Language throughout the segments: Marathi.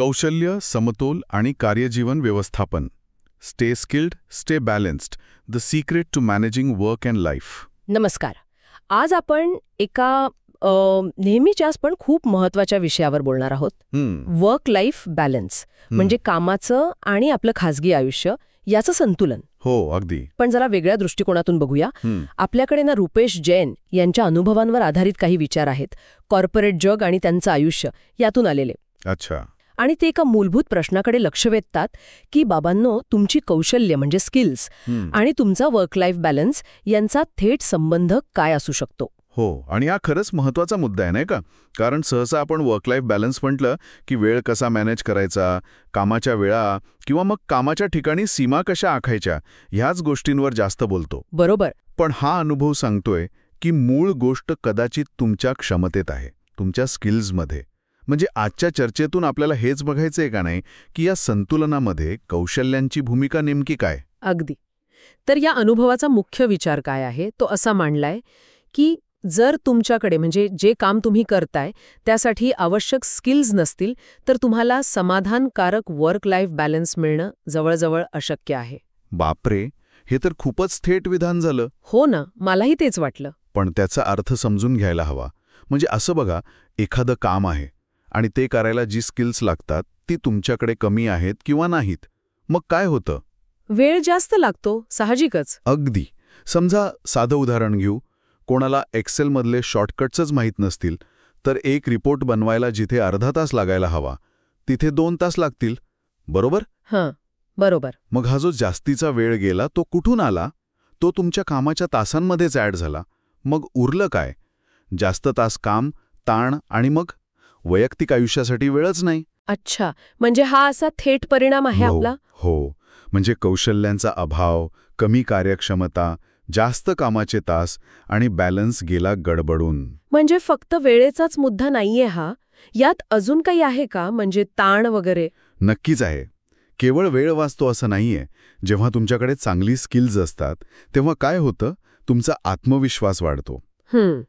कौशल्य, समतोल आणि कार्यजीवन व्यवस्थापन. Stay skilled, stay balanced. The secret to managing work and life. नमस्कार. आज आपण एका नेहमीच्याच पण खूप महत्वाच्या विषयावर बोलणार आहोत. वर्क लाईफ बॅलन्स, म्हणजे कामाचं आणि आपलं खासगी आयुष्य याचं संतुलन. हो, अगदी. पण जरा वेगळ्या दृष्टिकोनातून बघूया. आपल्याकडे ना रुपेश जैन यांच्या अनुभवांवर आधारित काही विचार आहेत. कॉर्पोरेट जग आणि त्यांचं आयुष्य यातून आलेले. अच्छा. आणि ते एका मूलभूत प्रश्नाकडे लक्ष वेधतात की बाबांनो, तुमची कौशल्य म्हणजे स्किल्स आणि तुमचा वर्क लाईफ बॅलन्स यांचा थेट संबंध काय असू शकतो. हो, आणि हा खरंच महत्वाचा मुद्दा आहे, नाही का? कारण सहसा आपण वर्क लाईफ बॅलन्स म्हटलं की वेळ कसा मॅनेज करायचा, कामाच्या वेळा किंवा मग कामाच्या ठिकाणी सीमा कशा आखायच्या ह्याच गोष्टींवर जास्त बोलतो. बरोबर. पण हा अनुभव सांगतोय की मूळ गोष्ट कदाचित तुमच्या क्षमतेत आहे, तुमच्या स्किल्समध्ये. म्हणजे आजच्या चर्चेतून आपल्याला हेच बघायचंय का नाही की या संतुलनामध्ये कौशल्यांची भूमिका नेमकी काय? अगदी. तर या अनुभवाचा मुख्य विचार काय आहे तो असा मांडलाय की जर तुमच्याकडे म्हणजे जे काम तुम्ही करताय त्यासाठी आवश्यक स्किल्स नसतील तर तुम्हाला समाधानकारक वर्क लाईफ बॅलन्स मिळणं जवळजवळ अशक्य आहे. बापरे, हे तर खूपच थेट विधान झालं. हो ना, मलाही तेच वाटलं. पण त्याचा अर्थ समजून घ्यायला हवा. म्हणजे असं बघा, एखादं काम आहे आणि ते करायला जी स्किल्स लागतात ती तुमच्याकडे कमी आहेत किंवा नाहीत, मग काय होतं? वेळ जास्त लागतो, साहजिकच. अगदी. समजा साधं उदाहरण घेऊ. कोणाला एक्सेलमधले शॉर्टकट्सच माहीत नसतील तर एक रिपोर्ट बनवायला जिथे अर्धा तास लागायला हवा तिथे 2 तास लागतील, बरोबर? हां, बरोबर. मग हा जो जास्तीचा वेळ गेला तो कुठून आला? तो तुमच्या कामाच्या तासांमध्येच ॲड झाला. मग उरलं काय? जास्त तास काम, ताण आणि मग वैयक्तिक आयुष्यासाठी वेळच नाही. अच्छा, म्हणजे हा असा थेट परिणाम आहे आपला? हो, म्हणजे कौशल्यांचा अभाव, कमी कार्यक्षमता, जास्त कामाचे तास आणि बॅलन्स गेला गडबडून. म्हणजे फक्त वेळेचाच मुद्दा नाहीये हा, यात अजून काही आहे का, म्हणजे ताण वगैरे? नक्कीच आहे. केवळ वेळ वाचतो असं नाहीये. जेव्हा तुमच्याकडे चांगली स्किल्स असतात तेव्हा काय होतं, तुमचा आत्मविश्वास वाढतो.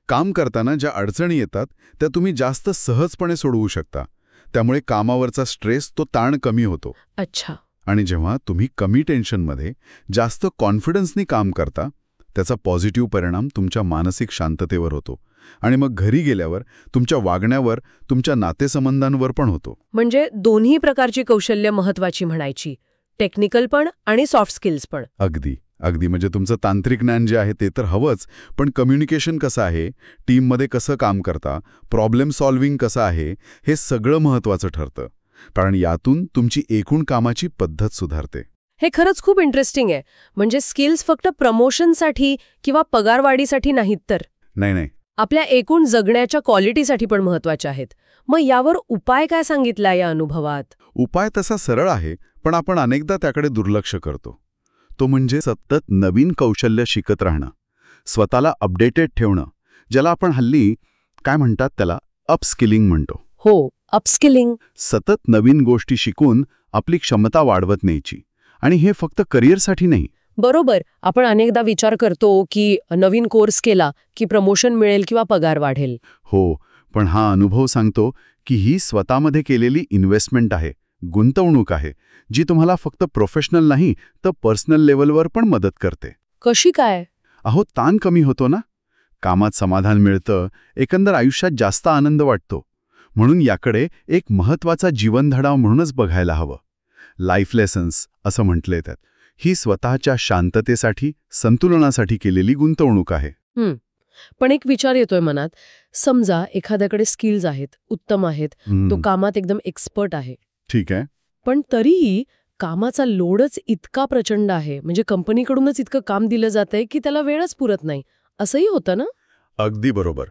काम करताना ज्या अडचणी येतात त्या तुम्ही जास्त सहजपणे सोडवू शकता. त्यामुळे कामावरचा स्ट्रेस, तो ताण कमी होतो. अच्छा. आणि जेव्हा तुम्ही कमी टेन्शनमध्ये जास्त कॉन्फिडन्सनी काम करता त्याचा पॉझिटिव्ह परिणाम तुमच्या मानसिक शांततेवर होतो आणि मग घरी गेल्यावर तुमच्या वागण्यावर, तुमच्या नातेसंबंधांवर पण होतो. म्हणजे दोन्ही प्रकारची कौशल्य महत्वाची म्हणायची, टेक्निकल पण आणि सॉफ्ट स्किल्स पण. अगदी अगदी. म्हणजे तुमचं तांत्रिक ज्ञान जे आहे ते तर हवंच, पण कम्युनिकेशन कसं आहे, टीममध्ये कसं काम करता, प्रॉब्लेम सॉल्व्हिंग कसं आहे, हे सगळं महत्वाचं ठरतं. कारण यातून तुमची एकूण कामाची पद्धत सुधारते. हे खरंच खूप इंटरेस्टिंग आहे. म्हणजे स्किल्स फक्त प्रमोशनसाठी किंवा पगारवाढीसाठी नाहीत तर नाही, आपल्या एकूण जगण्याच्या क्वालिटीसाठी पण महत्वाचे आहेत. मग यावर उपाय काय सांगितला या अनुभवात? उपाय तसा सरळ आहे, पण आपण अनेकदा त्याकडे दुर्लक्ष करतो. तो म्हणजे सतत नवीन कौशल्य शिकत राहणं, स्वतःला अपडेटेड ठेवणं, ज्याला आपण हल्ली काय म्हणतात त्याला अपस्किलिंग म्हणतो. हो, अपस्किलिंग. सतत नवीन गोष्टी शिकून आपली क्षमता वाढवत न्यायची. आणि हे फक्त करिअरसाठी नाही. बरोबर. आपण अनेकदा विचार करतो की नवीन कोर्स केला की प्रमोशन मिळेल किंवा पगार वाढेल. हो, पण हा अनुभव सांगतो की ही स्वतःमध्ये केलेली इन्व्हेस्टमेंट आहे, गुंतवणूक आहे, जी तुम्हाला फक्त प्रोफेशनल नाही तर पर्सनल लेवलवर पण मदत करते. कशी काय? ताण कमी होतो ना, कामात समाधान मिळतं, एकंदर आयुष्यात जास्त आनंद वाटतो. म्हणून याकडे एक महत्वाचा जीवनधडा म्हणूनच बघायला हवं. लाईफ लेसन्स असं म्हटलंय त्यात. ही स्वतःच्या शांततेसाठी, संतुलनासाठी केलेली गुंतवणूक आहे. पण एक विचार येतोय मनात. समजा एखाद्याकडे स्किल्स आहेत, उत्तम आहेत, तो कामात एकदम एक्सपर्ट आहे. ठीक आहे. पण तरीही कामाचा लोडच इतका प्रचंड आहे, म्हणजे कंपनीकडूनच इतकं काम दिलं जातंय की त्याला वेळच पुरत नाही. असंही होतं ना? अगदी बरोबर.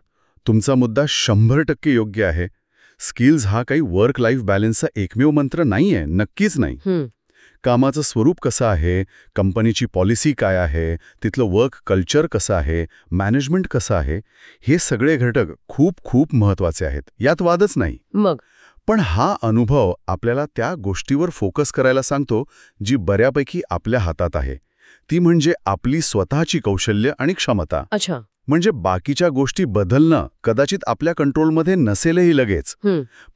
तुमचा मुद्दा 100% योग्य आहे. स्किल्स हा काही वर्क लाईफ बॅलन्सचा एकमेव मंत्र नाहीये, नक्कीच नाही. कामाचं स्वरूप कसं आहे, कंपनीची पॉलिसी काय आहे, तिथलं वर्क कल्चर कसं आहे, मॅनेजमेंट कसं आहे, हे सगळे घटक खूप खूप महत्वाचे आहेत, यात वादच नाही. मग पण हा अनुभव आपल्याला त्या गोष्टीवर फोकस करायला सांगतो जी बऱ्यापैकी आपल्या हातात आहे. ती म्हणजे आपली स्वतःची कौशल्य आणि क्षमता. अच्छा. म्हणजे बाकीच्या गोष्टी बदलणं कदाचित आपल्या कंट्रोलमध्ये नसेलही लगेच,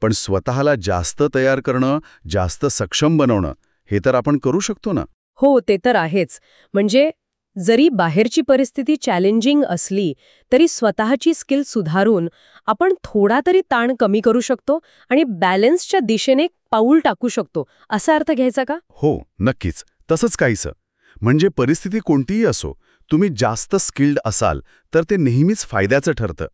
पण स्वतःला जास्त तयार करणं, जास्त सक्षम बनवणं, हे तर आपण करू शकतो ना. हो, ते तर आहेच. म्हणजे जरी बाहेरची परिस्थिती चॅलेंजिंग असली तरी स्वतःची स्किल सुधारून आपण थोडा तरी ताण कमी करू शकतो आणि बॅलन्सच्या दिशेने पाऊल टाकू शकतो, असा अर्थ घ्यायचा का? हो, नक्कीच. तसंच काहीसं. म्हणजे परिस्थिती कोणतीही असो, तुम्ही जास्त स्किल्ड असाल तर ते नेहमीच फायद्याचं ठरतं.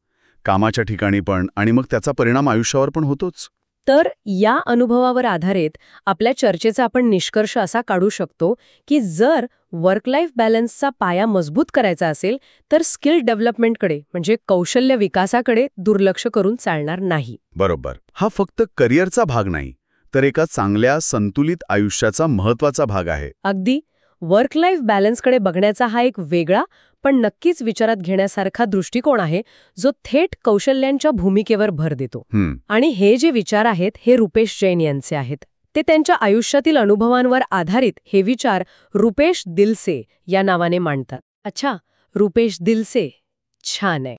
कामाच्या ठिकाणी पण, आणि मग त्याचा परिणाम आयुष्यावर पण होतोच. तर या अनुभवावर आधारित आपल्या चर्चेचा आपण निष्कर्ष असा काढू शकतो की जर वर्क लाईफ बॅलन्सचा पाया मजबूत करायचा असेल तर स्किल डेव्हलपमेंटकडे म्हणजे कौशल्य विकासाकडे दुर्लक्ष करून चालणार नाही. बरोबर. हा फक्त करिअरचा भाग नाही, तर एका चांगल्या संतुलित आयुष्याचा महत्वाचा भाग आहे. अगदी वर्क लाईफ बॅलन्सकडे बघण्याचा हा एक वेगळा पण नक्कीच विचारात घेण्यासारखा दृष्टिकोन आहे जो थेट कौशल्यांच्या भूमिकेवर भर देतो. आणि हे जे विचार आहेत हे रुपेश जैन यांचे आहेत. ते त्यांच्या आयुष्यातील अनुभवांवर आधारित हे विचार रुपेश दिलसे या नावाने मांडतात. अच्छा, रुपेश दिलसे, छान आहे.